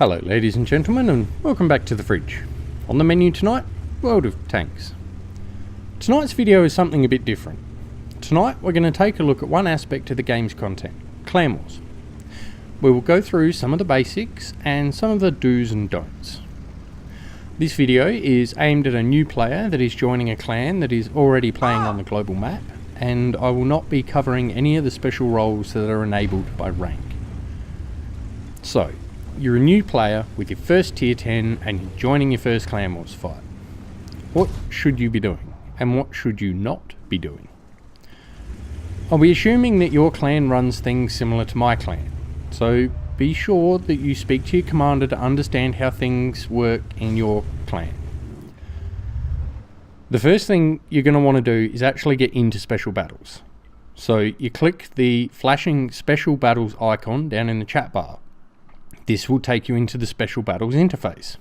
Hello ladies and gentlemen, and welcome back to the fridge. On the menu tonight, World of Tanks. Tonight's video is something a bit different. Tonight we're going to take a look at one aspect of the game's content, clan wars. We will go through some of the basics and some of the do's and don'ts. This video is aimed at a new player that is joining a clan that is already playing on the global map, and I will not be covering any of the special roles that are enabled by rank. So, you're a new player with your first tier 10 and you're joining your first clan wars fight. What should you be doing, and what should you not be doing? I'll be assuming that your clan runs things similar to my clan, so be sure that you speak to your commander to understand how things work in your clan. The first thing you're going to want to do is actually get into special battles. So you click the flashing special battles icon down in the chat bar. This will take you into the special battles interface.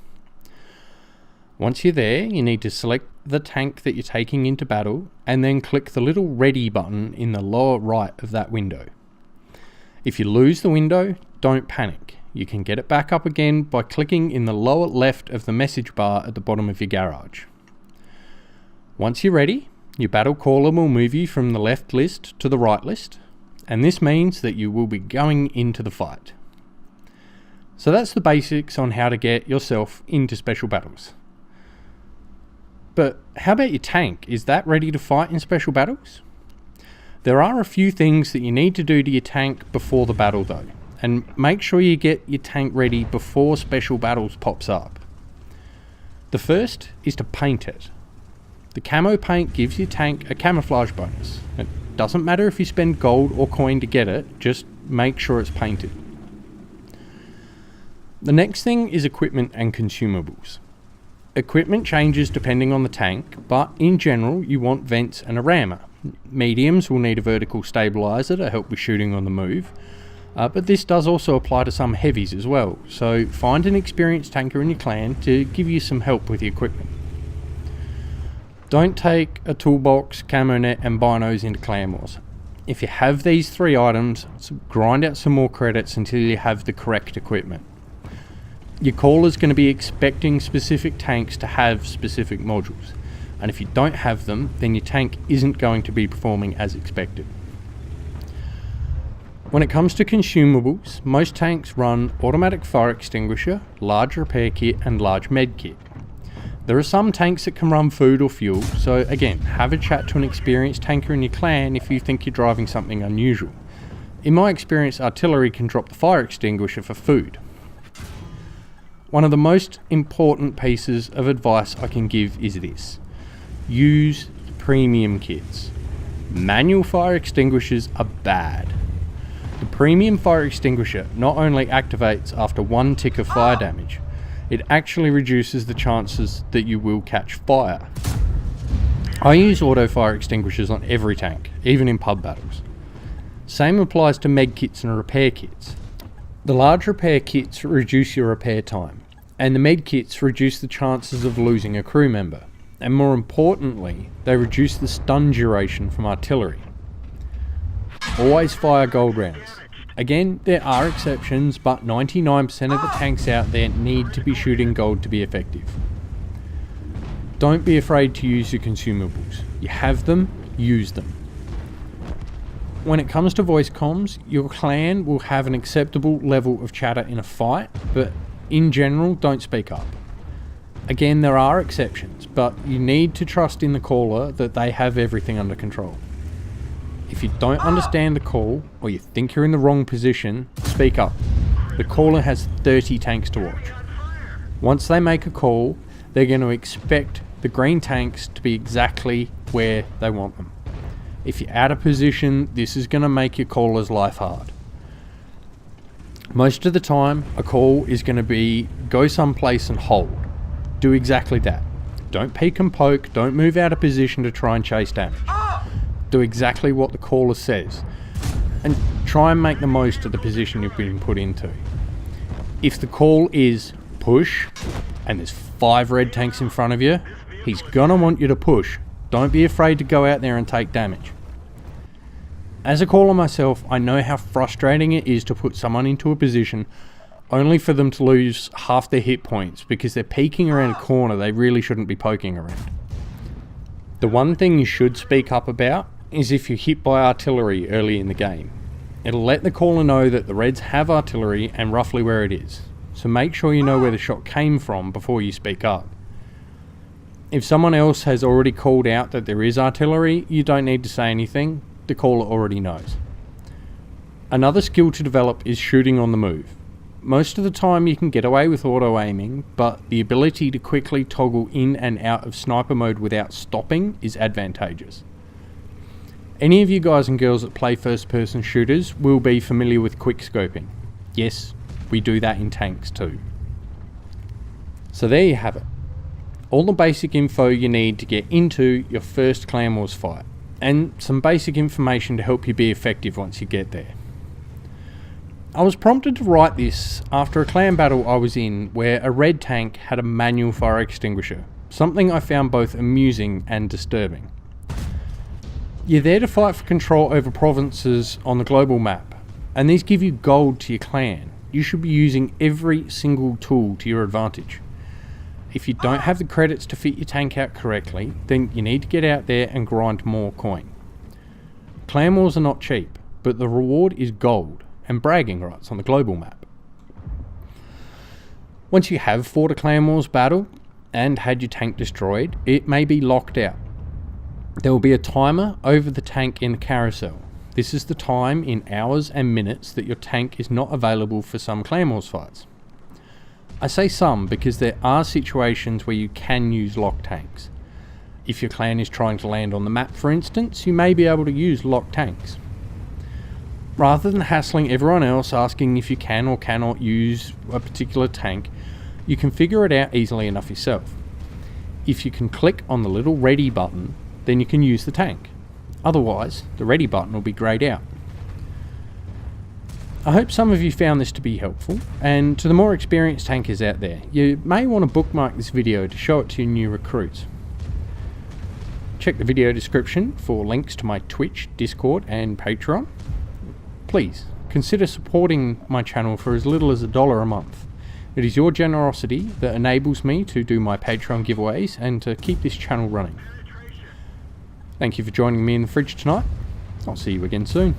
Once you're there, you need to select the tank that you're taking into battle and then click the little ready button in the lower right of that window. If you lose the window, don't panic. You can get it back up again by clicking in the lower left of the message bar at the bottom of your garage. Once you're ready, your battle caller will move you from the left list to the right list, and this means that you will be going into the fight. So that's the basics on how to get yourself into special battles. But how about your tank? Is that ready to fight in special battles? There are a few things that you need to do to your tank before the battle though, and make sure you get your tank ready before special battles pops up. The first is to paint it. The camo paint gives your tank a camouflage bonus. It doesn't matter if you spend gold or coin to get it, just make sure it's painted. The next thing is equipment and consumables. Equipment changes depending on the tank, but in general you want vents and a rammer. Mediums will need a vertical stabilizer to help with shooting on the move, but this does also apply to some heavies as well, so find an experienced tanker in your clan to give you some help with the equipment. Don't take a toolbox, camo net and binos into clan wars. If you have these three items, grind out some more credits until you have the correct equipment. Your caller's going to be expecting specific tanks to have specific modules, and if you don't have them, then your tank isn't going to be performing as expected. When it comes to consumables, most tanks run automatic fire extinguisher, large repair kit and large med kit. There are some tanks that can run food or fuel, so again, have a chat to an experienced tanker in your clan if you think you're driving something unusual. In my experience, artillery can drop the fire extinguisher for food. One of the most important pieces of advice I can give is this: use premium kits. Manual fire extinguishers are bad. The premium fire extinguisher not only activates after one tick of fire damage, it actually reduces the chances that you will catch fire. I use auto fire extinguishers on every tank, even in pub battles. Same applies to med kits and repair kits. The large repair kits reduce your repair time, and the med kits reduce the chances of losing a crew member, and more importantly, they reduce the stun duration from artillery. Always fire gold rounds. Again, there are exceptions, but 99% of the tanks out there need to be shooting gold to be effective. Don't be afraid to use your consumables. You have them, use them. When it comes to voice comms, your clan will have an acceptable level of chatter in a fight, but in general, don't speak up. Again, there are exceptions, but you need to trust in the caller that they have everything under control. If you don't understand the call, or you think you're in the wrong position, speak up. The caller has 30 tanks to watch. Once they make a call, they're going to expect the green tanks to be exactly where they want them. If you're out of position, this is going to make your caller's life hard. Most of the time, a call is going to be go someplace and hold. Do exactly that. Don't peek and poke, don't move out of position to try and chase damage. Do exactly what the caller says, and try and make the most of the position you've been put into. If the call is push, and there's 5 red tanks in front of you, he's gonna want you to push. Don't be afraid to go out there and take damage. As a caller myself, I know how frustrating it is to put someone into a position only for them to lose half their hit points because they're peeking around a corner they really shouldn't be poking around. The one thing you should speak up about is if you're hit by artillery early in the game. It'll let the caller know that the Reds have artillery and roughly where it is, so make sure you know where the shot came from before you speak up. If someone else has already called out that there is artillery, you don't need to say anything, the caller already knows. Another skill to develop is shooting on the move. Most of the time you can get away with auto aiming, but the ability to quickly toggle in and out of sniper mode without stopping is advantageous. Any of you guys and girls that play first person shooters will be familiar with quick scoping. Yes, we do that in tanks too. So there you have it. All the basic info you need to get into your first Clan Wars fight, and some basic information to help you be effective once you get there. I was prompted to write this after a clan battle I was in where a red tank had a manual fire extinguisher, something I found both amusing and disturbing. You're there to fight for control over provinces on the global map, and these give you gold to your clan. You should be using every single tool to your advantage. If you don't have the credits to fit your tank out correctly, then you need to get out there and grind more coin. Clan Wars are not cheap, but the reward is gold and bragging rights on the global map. Once you have fought a Clan Wars battle and had your tank destroyed, it may be locked out. There will be a timer over the tank in the carousel. This is the time in hours and minutes that your tank is not available for some Clan Wars fights. I say some because there are situations where you can use locked tanks. If your clan is trying to land on the map, for instance, you may be able to use locked tanks. Rather than hassling everyone else asking if you can or cannot use a particular tank, you can figure it out easily enough yourself. If you can click on the little ready button, then you can use the tank. Otherwise, the ready button will be greyed out. I hope some of you found this to be helpful, and to the more experienced tankers out there, you may want to bookmark this video to show it to your new recruits. Check the video description for links to my Twitch, Discord and Patreon. Please consider supporting my channel for as little as $1 a month. It is your generosity that enables me to do my Patreon giveaways and to keep this channel running. Thank you for joining me in the fridge tonight. I'll see you again soon.